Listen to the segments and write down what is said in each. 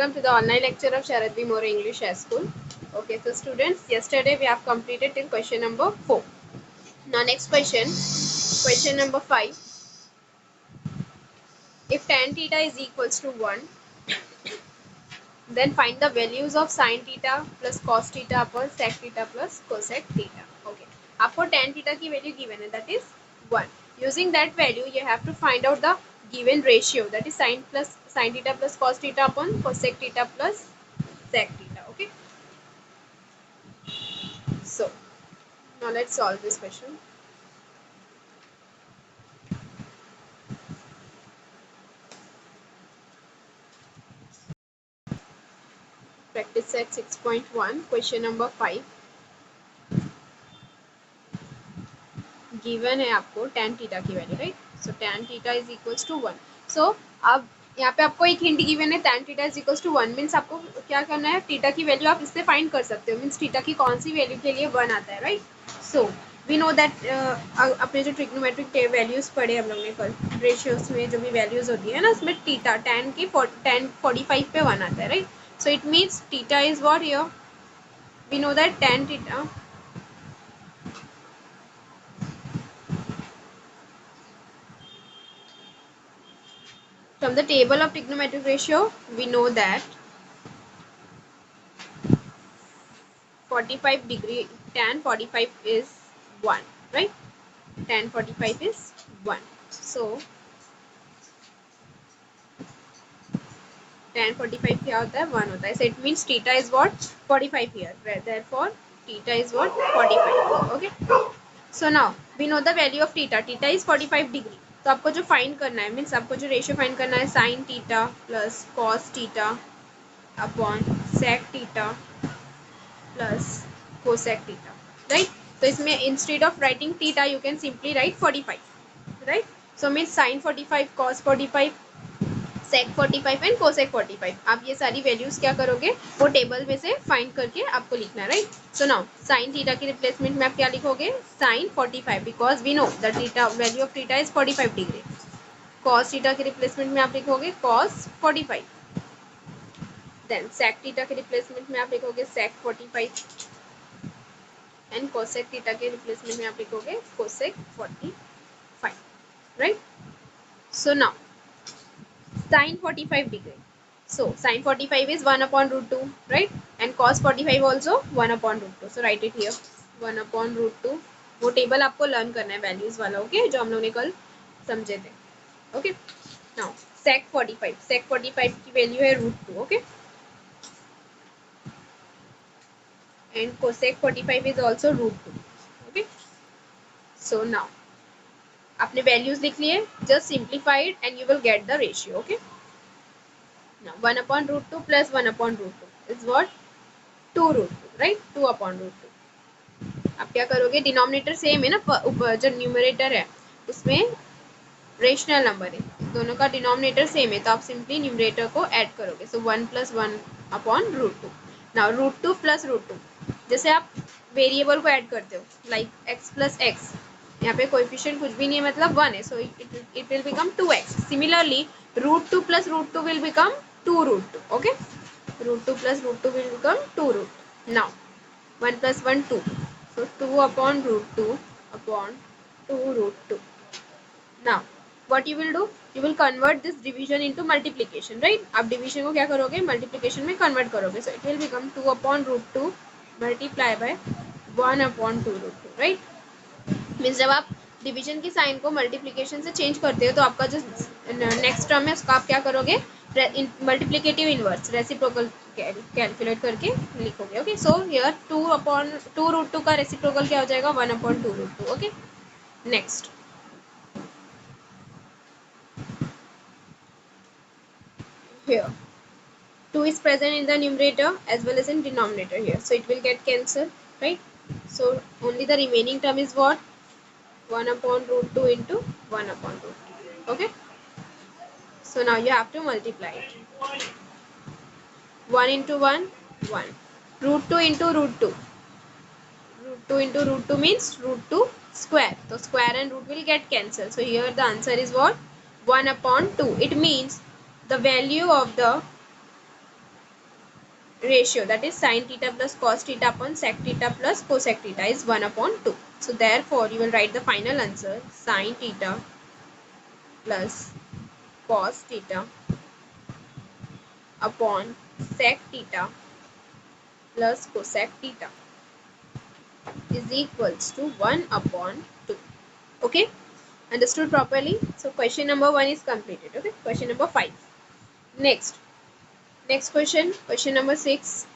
Welcome to the online lecture of Sharad B. More English High School. Okay, so students, yesterday we have completed till question number 4. Now next question number 5. If tan theta is equals to 1, then find the values of sin theta plus cos theta upon sec theta plus cosec theta. Okay, आपको tan theta की value given है, that is 1. Using that value, you have to find out the given ratio, that is sin theta plus cos theta upon cosec theta plus sec theta. Okay, so now let's solve this question. Practice set 6.1, question number 5. Given है आपको tan theta की value, right? So tan theta is equals to 1. So अब यहाँ पे आपको एक hint given है, tan theta is equals to 1 means आपको क्या करना है, थीटा की वैल्यू आप इससे फाइंड कर सकते हो. मीन्स थीटा की कौन सी वैल्यू के लिए 1 आता है, right? So we know that अपने जो ट्रिग्नोमेट्रिक वैल्यूज पढ़े हम लोग ने कल, रेशियोज में जो भी वैल्यूज होती है ना, उसमें थीटा tan की tan 45 पे 1 आता है, right? So it means theta is what here, we know that tan theta from the table of trigonometric ratio, we know that 45 degree tan 45 is 1, right? Tan 45 is 1. So tan 45 क्या होता है, 1 होता है. So it means theta is what, 45 here. Therefore theta is what, 45. Okay, so now we know the value of theta. Theta is 45 degree. तो आपको जो find करना है, मीन्स आपको जो रेशियो फाइंड करना है, sine theta plus cos theta upon sec theta plus cosec theta, right? तो इसमें instead of writing theta you can simply write 45, right? So mean sine 45, cos 45, sec 45 and cosec 45. आप ये सारी values क्या करोगे, वो टेबल में से फाइंड करके आपको लिखना है, right? So now sine theta की रिप्लेसमेंट में आप क्या लिखोगे, sine 45, because we know the theta value of theta is 45 degree. Cos theta की रिप्लेसमेंट में आप लिखोगे कॉस 45. देन सेक थीटा के रिप्लेसमेंट में आप लिखोगे सेक 45 एंड कोसेक थीटा के रिप्लेसमेंट में आप लिखोगे cosec 45, right? So now sin 45 degree, so sin 45 is 1 upon root 2, right? And cos 45 also 1 upon root 2. So write it here, 1 upon root 2. वो table आपको लर्न करना है वैल्यूज वाला, okay, जो हम लोग ने कल समझे थे. ओके, नाउ sec 45 की वैल्यू है root 2, okay, and cosec 45 is also root 2. Okay, so now आपने वैल्यूज लिख लिए, just simplified and you will get the ratio. Okay, now 1 upon root 2 plus 1 upon root 2 is what, 2 root 2, right? 2 upon root 2. अब क्या करोगे, denominator same है ना, जो numerator है उसमें रेशनल नंबर है, दोनों का डिनोमिनेटर सेम है, तो आप सिंपली न्यूमरेटर को ऐड करोगे. So 1 plus 1 upon root 2. Now root 2 plus root 2, जैसे आप वेरिएबल को ऐड करते हो, लाइक x प्लस एक्स, यहाँ पे कोएफिशिएंट कुछ भी नहीं है, मतलब 1 है, so it will become 2x. Similarly root 2 plus root 2 will become 2 root 2. Okay, root 2 plus root 2 will become 2 root. Now 1 plus 1 2, so 2 upon root 2 upon 2 root 2. Now what you will do, you will convert this division into multiplication, right? आप division को क्या करोगे, multiplication में convert करोगे. So it will become 2 upon root 2 multiply by 1 upon 2 root 2, right? Means जब आप division की sign को मल्टीप्लिकेशन से चेंज करते हो, तो आपका जो नेक्स्ट टर्म है उसका आप क्या करोगे, मल्टीप्लिकेटिव इनवर्स रेसिप्रोकल कैलकुलेट करके लिखोगे. Okay, so here 2 upon 2 root 2 का रेसिप्रोकल क्या हो जाएगा, 1 upon 2 root 2. Okay, next here 2 is present in the numerator as well as in denominator here, so it will get cancelled, right? So only the remaining term is what, 1 upon root 2 into 1 upon root 2. Okay, so now you have to multiply it. 1 into 1 1, root 2 into root 2, root 2 into root 2 means root 2 square, so square and root will get cancelled. So here the answer is what, 1 upon 2. It means the value of the ratio, that is sin theta plus cos theta upon sec theta plus cosec theta is 1/2. So therefore you will write the final answer sin theta plus cos theta upon sec theta plus cosec theta is equals to 1/2. Okay, understood properly? So question number 1 is completed. Okay, question number 5. Next question number 6.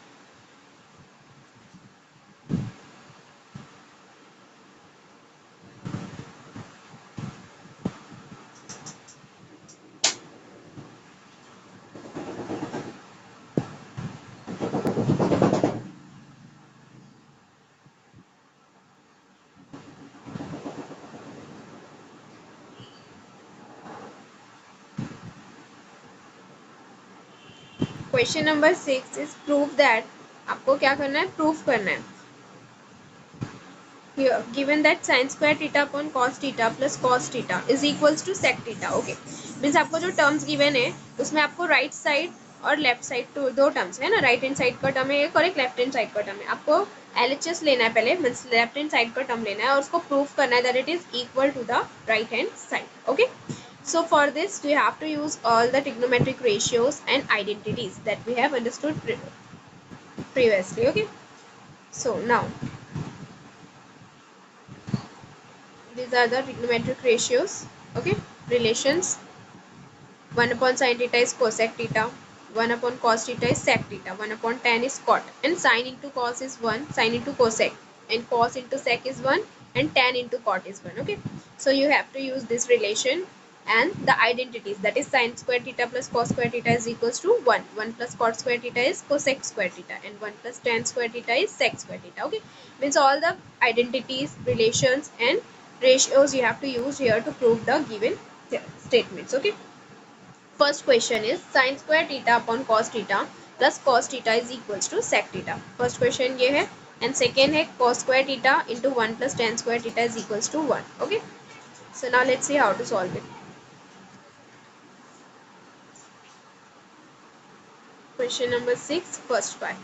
Question number 6 is prove that, आपको क्या करना है, proof करना है. Here given that sin square theta upon cos theta plus cos theta is equals to sec theta. Okay, means आपको जो terms given है उसमें आपको राइट साइड और लेफ्ट साइड तो दो टर्म्स है ना, राइट हैंड साइड का टर्म है एक और एक लेफ्ट हैंड साइड का टर्म है. आपको LHS लेना है पहले, मीन्स लेफ्ट हैंड साइड का टर्म लेना है और उसको प्रूफ करना है that it is equal to the right hand side. Okay, so for this we have to use all the trigonometric ratios and identities that we have understood previously. Okay, so now these are the trigonometric ratios. Okay, relations. 1/sin theta is cosec theta, 1/cos theta is sec theta, 1/tan is cot, and sin into cos is 1, sin into cosec, and cos into sec is 1, and tan into cot is 1. Okay, so you have to use this relation and the identities, that is sin square theta plus cos square theta is equals to 1, 1 plus cot square theta is cosec square theta, and 1 plus tan square theta is sec square theta. Okay, means all the identities, relations and ratios you have to use here to prove the given statements. Okay, first question is sin square theta upon cos theta plus cos theta is equals to sec theta. First question ये है, and second है cos square theta into 1 plus tan square theta is equals to 1. Okay, so now let's see how to solve it. Question number 6, first part.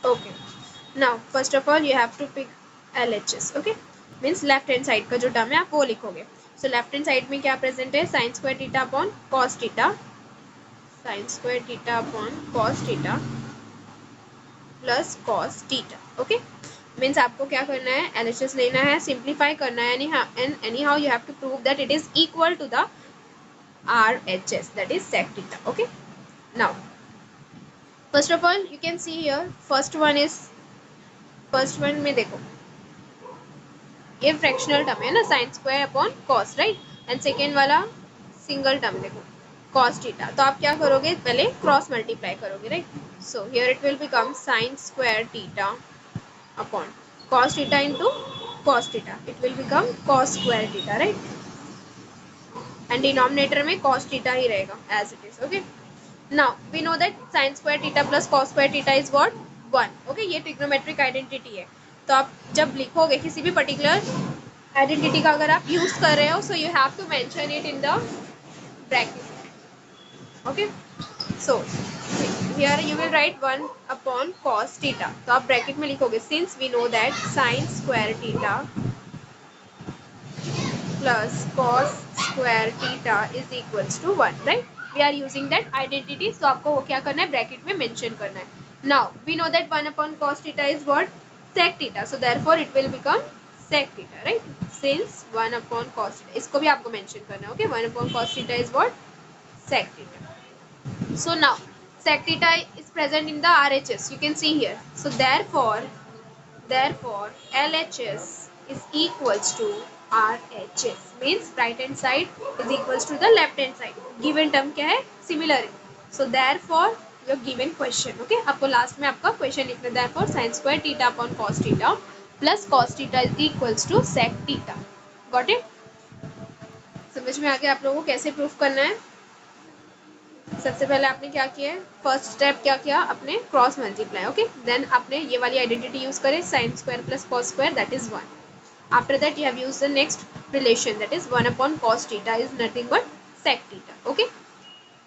Okay, now first of all you have to pick LHS. Okay, means left hand side का जो term है आप वो लिखोगे. So left hand side में क्या present है, sin square theta upon cos theta, sin square theta upon cos theta plus cos theta. Okay, means आपको क्या करना है, LHS लेना है, सिंप्लीफाई करना है, and anyhow you have to prove that it is equal to the RHS, that is sec theta. Okay, now first of all you can see here first one में देखो ये फ्रैक्शनल टर्म है ना, sin square upon cos, right, and second वाला single term देखो cos theta. तो आप क्या करोगे, पहले क्रॉस मल्टीप्लाई करोगे, right. So here it will become sin square theta upon cos theta into cos theta, it will become cos square theta, right, and denominator में cos theta ही रहेगा as it is. Okay, now we know that sin square theta plus cos square theta is what, 1. Okay, ये trigonometric identity है. तो आप जब लिखोगे किसी भी पर्टिकुलर आइडेंटिटी का अगर आप यूज कर रहे हो, so you have to mention it in the bracket. Okay, so here you will write 1/cos theta. तो आप ब्रैकेट में लिखोगे since we know that sin square theta plus cos square theta is equals to 1, right? We are using that identity, so आपको वो क्या करना है, bracket में मेंशन करना है. Now we know that 1/cos theta is what, sec theta, so therefore it will become sec theta, right? Since 1/cos theta, इसको भी आपको मेंशन करना है. Okay, 1/cos theta is what, sec theta. So now sec theta is present in the RHS, you can see here. So therefore LHS is equals to RHS, means right hand side is equals to the left hand side. Given term क्या है, similar है. So therefore your given question. Okay, आपको last में आपका question लिखना है. therefore sin square theta upon cos theta plus cos theta is equals to sec theta. Got it? समझ में आ गया आप लोगों को कैसे प्रूफ करना है? सबसे पहले आपने क्या किया है, फर्स्ट स्टेप क्या किया आपने, क्रॉस मल्टीप्लाई, ओके। देन आपने ये वाली आइडेंटिटी यूज करे, sine square plus cos square that is 1। After that you have used the next relation, that is 1 upon cos theta is nothing but sec theta, okay।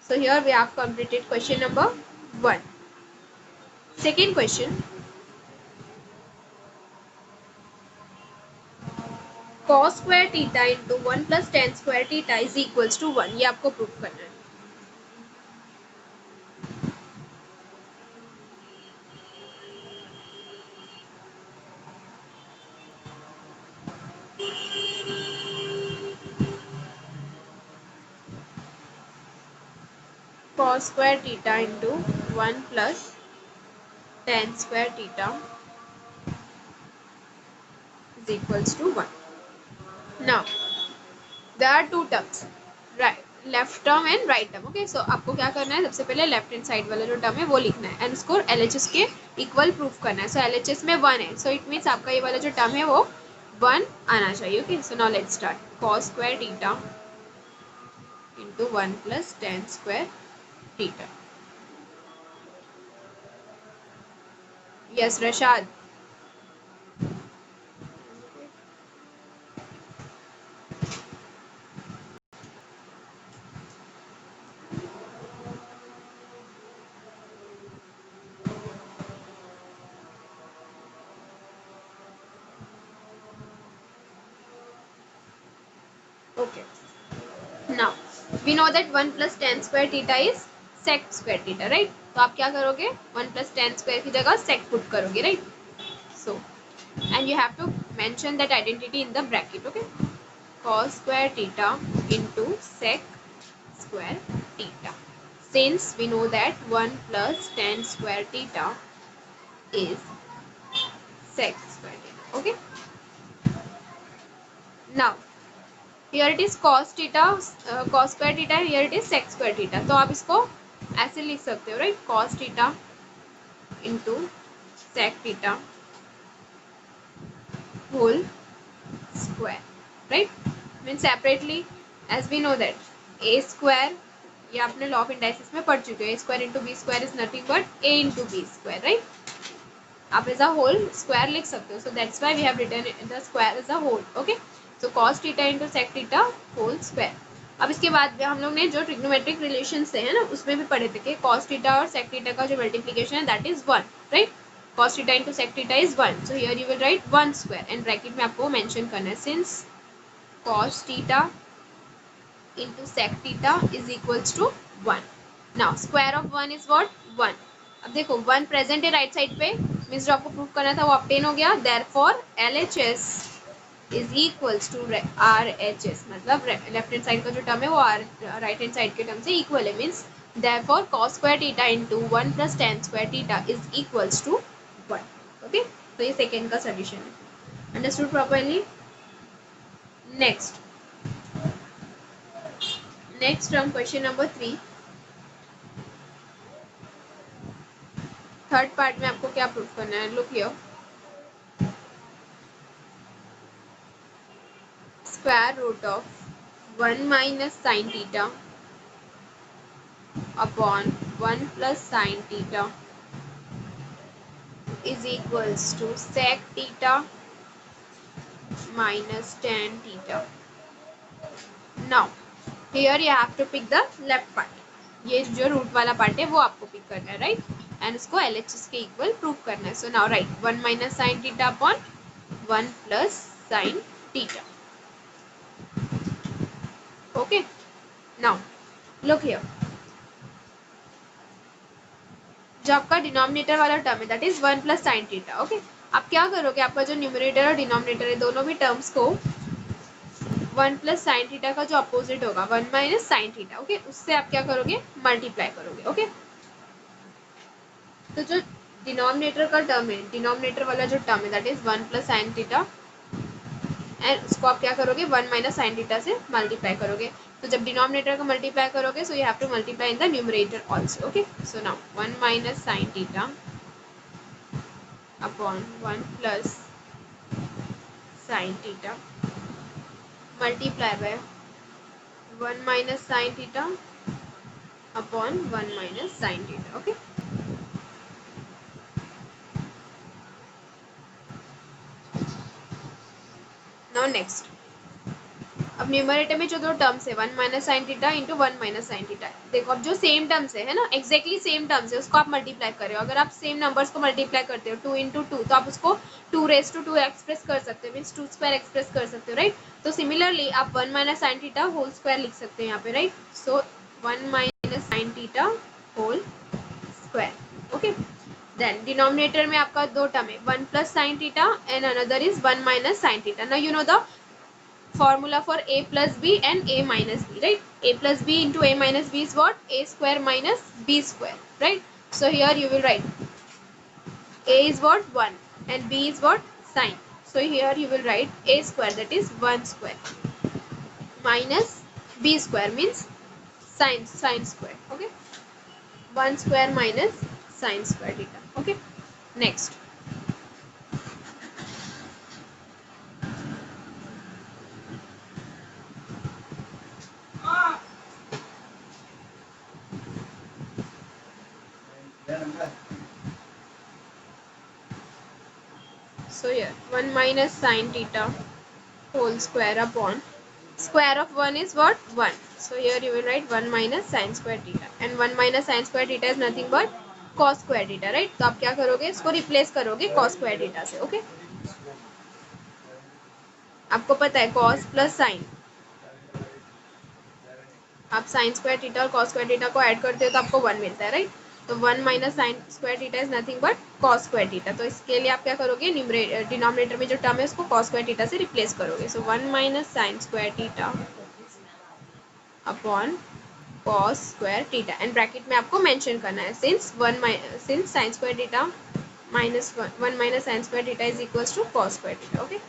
So here we have completed question number 1. Second question, cos square theta into 1 plus tan square theta is equals to 1, ये आपको prove करना है। cos square theta into 1 plus tan square theta is equals to 1. Now there are two terms, right, left term and right term, okay. So आपको क्या करना है, सबसे पहले लेफ्ट हैंड साइड वाला जो टर्म है वो लिखना है एंड उसको एलएचएस के इक्वल प्रूफ करना है। सो एलएचएस में 1 है, सो इट मीन्स आपका ये वाला जो टर्म है वो 1 आना चाहिए, okay. So now let's start, cos square theta into 1 plus tan square theta. Yes, Rashad. Okay. Now we know that 1 plus tan square theta is sec square theta, right? तो आप क्या करोगे, 1 plus tan square की जगह sec put करोगे, right? So and you have to mention that identity in the bracket, okay? Cos square theta into sec square theta. Since we know that 1 plus tan square theta is sec square theta, okay? Now here it is cos theta, cos square theta, here it is sec square theta. तो आप इसको ऐसे लिख सकते हो, right? cos theta into sec theta whole square, right? Means separately, as we know that a square, ये आपने law of indices में पढ़ चुके हो, a square into b square is nothing but a into b square, right? आप as a whole square लिख सकते हो, so that's why we have written the square as a whole, okay? So cos theta into sec theta whole square. अब इसके बाद हम लोग ने जो ट्रिग्नोमेट्रिक रिलेशन से है ना उसमें भी पढ़े थे कि cos theta और sec theta का जो मल्टीप्लीकेशन है that is 1, right? cos theta into sec theta is 1, so here you will write 1 square and bracket में आपको मेंशन करना है, since cos theta into sec theta is equals to 1. Now square of 1 is what, 1. अब देखो 1 present है right side पे, means जो आपको प्रूव करना था वो ऑब्टेन हो गया, therefore LHS is equals to RHS, मतलब लेफ्ट हैंड साइड का जो टर्म है वो राइट हैंड साइड के टर्म से इक्वल है, means therefore cos square theta into 1 plus tan square theta is equals to 1, okay. तो ये सेकेंड का सोल्यूशन है, understood properly? Next term question number 3, third part में आपको क्या प्रूफ करना है, look here, square root of 1 minus sine theta upon 1 plus sine theta is equals to sec theta minus tan theta. Now here you have to pick the left part, ये जो root वाला part है वो आपको pick करना है, right? And उसको LHS के इक्वल प्रूव करना है। So now right 1 minus sine theta upon 1 plus sine theta, okay. Now look here, जो आपका डिनोमिनेटर वाला टर्म है that is 1 plus sine theta, okay. आप क्या करोगे, आपका जो न्यूमरेटर और डिनोमिनेटर है दोनों भी टर्म्स को 1 प्लस साइन थीटा का जो अपोजिट होगा 1 माइनस साइन थीटा, ओके, उससे आप क्या करोगे, मल्टीप्लाई करोगे, ओके। तो जो डिनोमिनेटर का टर्म है, डिनोमिनेटर वाला जो टर्म है that is 1 plus sine theta and उसको आप क्या करोगे 1 माइनस साइन थीटा से मल्टीप्लाई करोगे। तो जब डिनोमिनेटर को मल्टीप्लाई करोगे सो you have to multiply in the numerator also, okay. So now 1 minus sine theta upon 1 plus sine theta multiply by 1 minus sine theta upon 1 minus sine theta. Okay. Now next, अब numerator में जो दो terms है 1 minus sine theta into 1 minus sine theta, देखो अब जो same terms है ना, एक्जैक्टली सेम टर्म्स है, उसको आप मल्टीप्लाई कर रहे हो. अगर आप सेम नंबर्स को मल्टीप्लाई करते हो 2 इंटू 2, तो आप उसको 2 raised to 2 एक्सप्रेस कर सकते हो, मीन्स 2 स्क्वायर एक्सप्रेस कर सकते हो, राइट. तो सिमिलरली आप 1 minus sine theta whole square लिख सकते हैं यहाँ पे, right. So 1 minus sine theta whole square. Okay. Then denominator में आपका दो टर्म है, 1 plus sine theta and another is 1 minus sine theta. Now you know the formula for a plus b and a minus b, right? A plus b into a minus b is what? A square minus b square, right? So here you will write a is what? 1 and b is what? Sine. So here you will write a square, that is 1 square, minus b square means sine square. Okay, 1 square minus sine square theta. Okay, next. So here 1 minus sine theta whole square upon square of 1 is what? 1. So here you will write 1 minus sine square theta, and 1 minus sine square theta is nothing but cos square theta, right? तो आप क्या करोगे, इसको replace करोगे cos square theta से. Okay, आपको पता है cos प्लस साइन, आप साइन स्क्वायर थीटा और cos स्क्वायर थीटा को ऐड करते हो तो आपको 1 मिलता है, राइट. तो 1 minus sine square theta is nothing but cos square theta. तो इसके लिए आप क्या करोगे, डिनोमिनेटर में जो टर्म है उसको cos स्क्वायर थीटा से रिप्लेस करोगे. So 1 minus sine square theta upon cos square theta, and bracket में आपको मेंशन करना है since sin square theta minus 1 minus sin square theta is equals to cos square theta. Okay,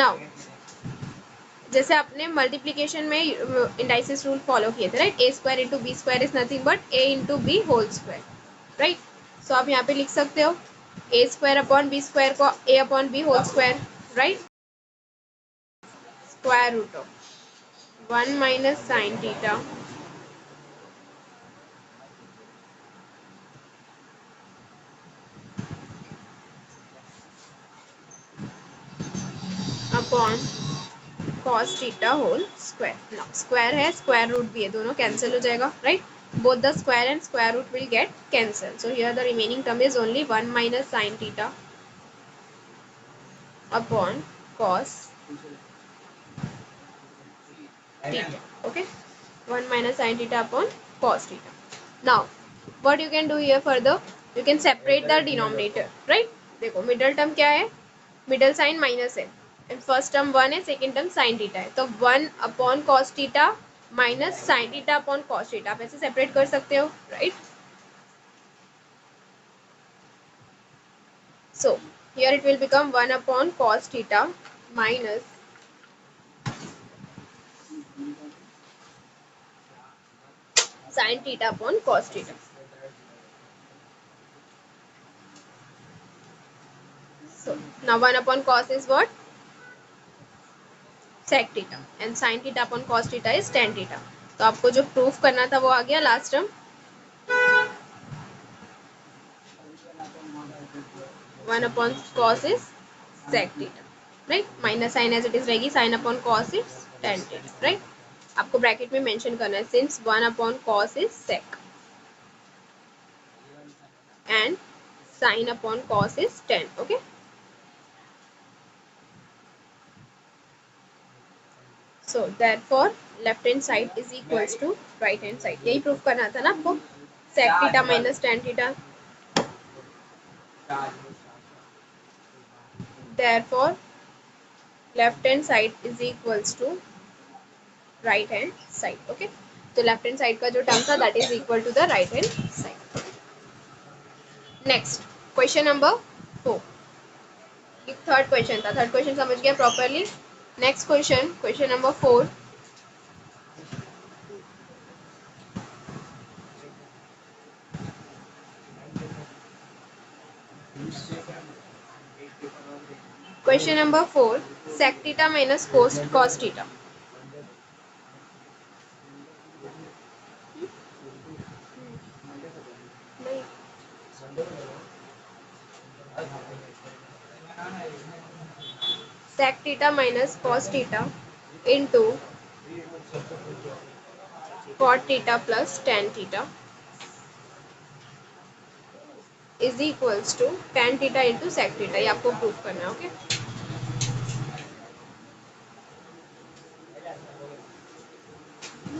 now जैसे आपने multiplication में indices rule follow किए थे, right. A square into B square is nothing but A into B whole square, right. So आप यहाँ पे लिख सकते हो A square upon B square को A upon B whole square, right. Square root of 1 minus sine theta upon cos theta whole square. Now square है, square root भी है, दोनों कैंसिल हो जाएगा, right. Both the square and square root will get cancelled. So here the remaining term is only 1 minus sin theta upon cos theta. Okay, 1 minus sin theta upon cos theta. Now what you can do here further, you can separate the denominator, right. देखो middle term क्या है, middle sign minus है, and first term 1 है, second term sine theta है. तो 1 upon cos theta minus sine theta upon cos theta, आप ऐसे separate कर सकते हो, right. So here it will become 1 upon cos theta minus sin theta upon cos theta. So now 1 upon cos is what? Sec theta, and sin theta upon cos theta is tan theta. तो आपको जो proof करना था वो आ गया last term. 1 upon cos is sec theta, right. Minus sin as it is रहेगी, sin upon cos is tan theta, right. आपको bracket में मेंशन करना है since 1 upon cos is sec and sin upon cos is tan. Okay, so therefore left hand side is equals to right hand side. यही proof करना था ना आपको, sec theta minus tan theta. Therefore left hand side is equals to right hand side. Okay, तो left hand side का जो term था that is equal to the right hand side. Next question number 4. Third question था, third question समझ गया properly. Next question, question number 4. Question number 4 sec theta minus cos theta. नहीं, sec theta minus cos theta into cot theta plus tan theta is equals to tan theta into sec theta. ये आपको proof करना है. Okay,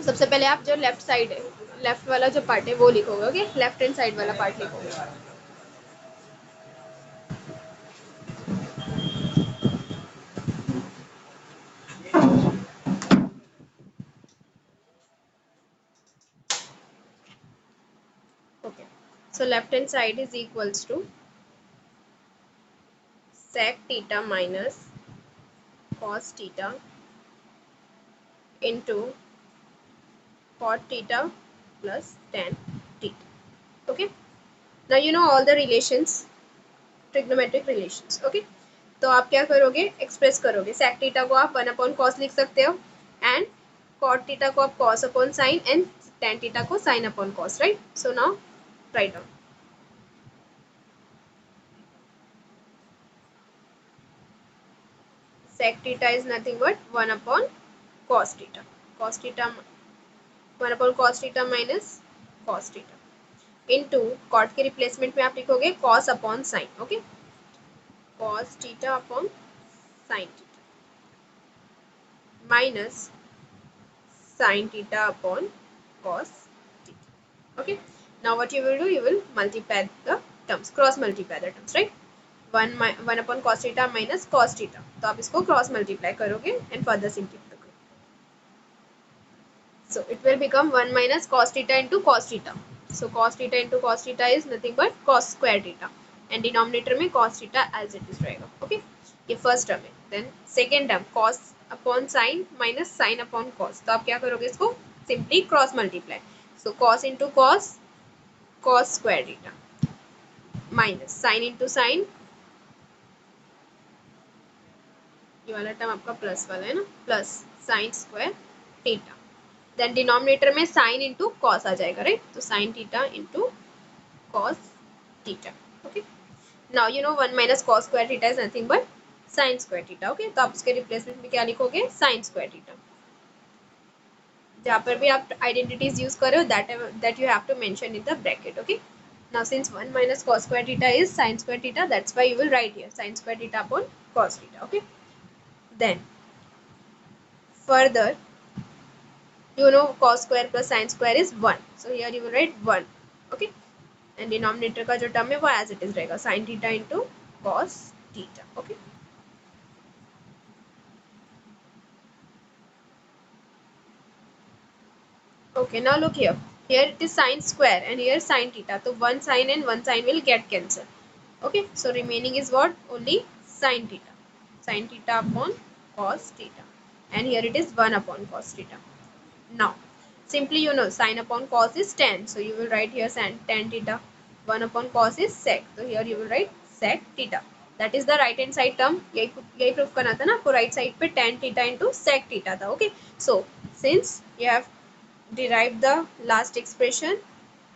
सबसे पहले आप जो left side है, लेफ्ट वाला जो पार्ट है वो लिखोगे. ओके, लेफ्ट हैंड साइड वाला पार्ट लिखोगे. Okay, so left hand side is equals to sec theta minus cos theta into cot theta plus tan theta. Okay, now you know all the relations, trigonometric relations. Okay, तो आप क्या करोगे, express करोगे. sec theta को आप 1 upon cos लिख सकते हो एंड cot theta को आप cos upon sin and tan theta को sin upon cos, right? So now write down. Sec theta is nothing but 1 upon cos theta. Cos theta 1 upon cos theta minus cos theta into cot के replacement में आप लिखोगे cos upon sin. Okay, cos theta upon sin theta minus sin theta upon cos theta. Okay, now what you will do, you will multiply the terms, cross multiply the terms, right? 1 upon cos theta minus cos theta, तो आप इसको cross multiply करोगे and further simplify करोगे. So it will become 1 minus cos theta into cos theta. So cos theta into cos theta is nothing but cos square theta and denominator में cos theta as it is रहेगा. Okay, ये first term है. Then second term cos upon sin minus sin upon cos. तो आप क्या करोगे, इसको simply cross multiply. So cos into cos, cos square theta minus sin into sin, ये वाला टर्म आपका प्लस वाला है ना, plus sin square theta. Then denominator में साइन इंटू कॉस आ जाएगा, राइट? तो sign theta into cos theta. Okay, now you no 1 minus cos square theta is nothing but sine square theta. Okay, तो आप उसके replacement में क्या लिखोगे, sine square theta. जहाँ पर भी आप आइडेंटिटीज यूज कर रहे हो that you have to mention in the bracket. Okay, now since 1 minus cos square theta is sin square theta, that's why you will write here sin square theta upon cos theta. Okay, then further you know cos square plus sin square is 1, so here you will write 1. Okay, and denominator का जो term है वो as it is रहेगा, sign theta into cos theta. Okay, okay, now look here, here it is sin square and here sin theta, so one sin and one sin will get cancelled. Okay, so remaining is what, only sin theta upon cos theta, and here it is 1 upon cos theta. Now simply you know sin upon cos is tan, so you will write here tan theta. 1 upon cos is sec, so here you will write sec theta. That is the right hand side term. यही proof करना था ना आपको, right side पे tan theta into sec theta था. Okay, so since you have derived the last expression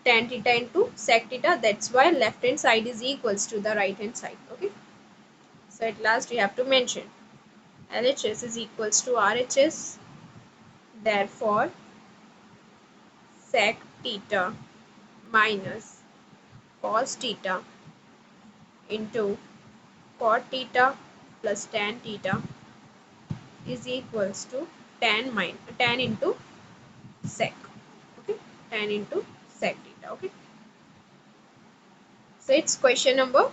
tan theta into sec theta, that's why left hand side is equals to the right hand side. Okay, so at last you have to mention LHS is equals to RHS, therefore sec theta minus cos theta into cot theta plus tan theta is equals to tan into sec. Okay, tan into sec theta. Okay, so it's question number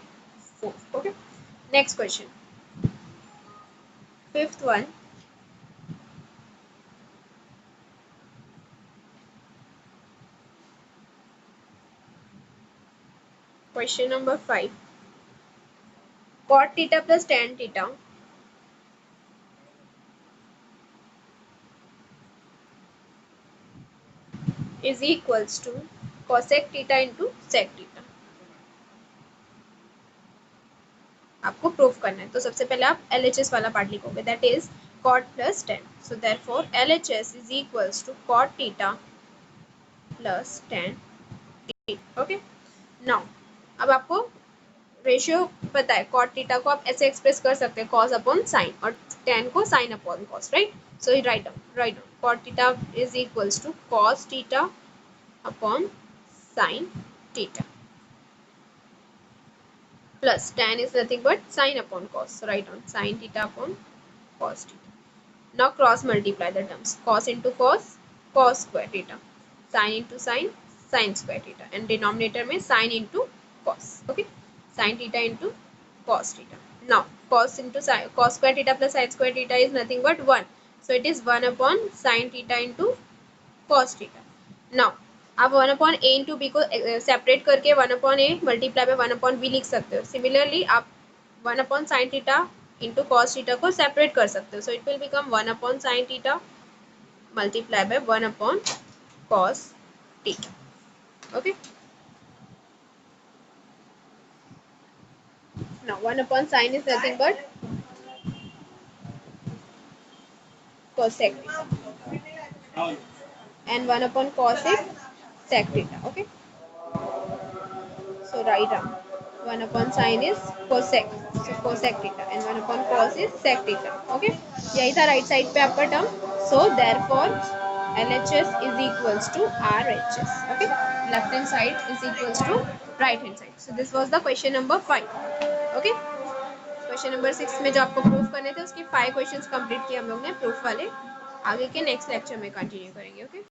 4. Okay, next question, fifth one. Question number 5, cot theta plus tan theta is equals to cosec theta into sec theta. आप आपको proof करना है। तो सबसे पहले आप LHS वाला part लिखोगे, that is cot plus tan. So therefore LHS is equals to cot theta plus tan theta. Okay. Now अब आपको रेशियो पता है, cot थीटा को आप ऐसे एक्सप्रेस कर सकते हैं cos अपॉन साइन और tan को sin upon cos, right? So write down cot theta is equals to cos theta upon sin थीटा plus tan is nothing but sin upon cos. So write down sin theta upon cos theta. Now cross multiply the terms. Cos into cos, cos square theta. Sin into sin, sin square theta. And denominator में sin into cos. Okay. Sin theta into cos theta. Now cos into sin, cos square theta plus sin square theta is nothing but 1. So it is 1 upon sin theta into cos theta. Now आप 1 upon A into B को separate करके 1 upon A multiply by 1 upon B लिख सकते हो। Similarly आप 1 upon sine theta into cos theta को separate कर सकते हो। So it will become 1 upon sine theta multiply by 1 upon cos theta. Okay, now 1 upon sine is nothing but cosec theta and 1 upon cos is sec theta. Okay, so write down 1 upon sin is cosec, so cosec theta, and 1 upon cos is sec theta. Okay, यही था right side पे आपका term. So therefore LHS is equals to RHS. Okay, left hand side is equals to right hand side. So this was the question number 5. Okay, question number 6 में जो आपको proof करने थे उसके 5 क्वेश्चंस कंप्लीट किए हम लोग ने प्रूफ वाले. आगे के नेक्स्ट लेक्चर में कंटिन्यू करेंगे. ओके.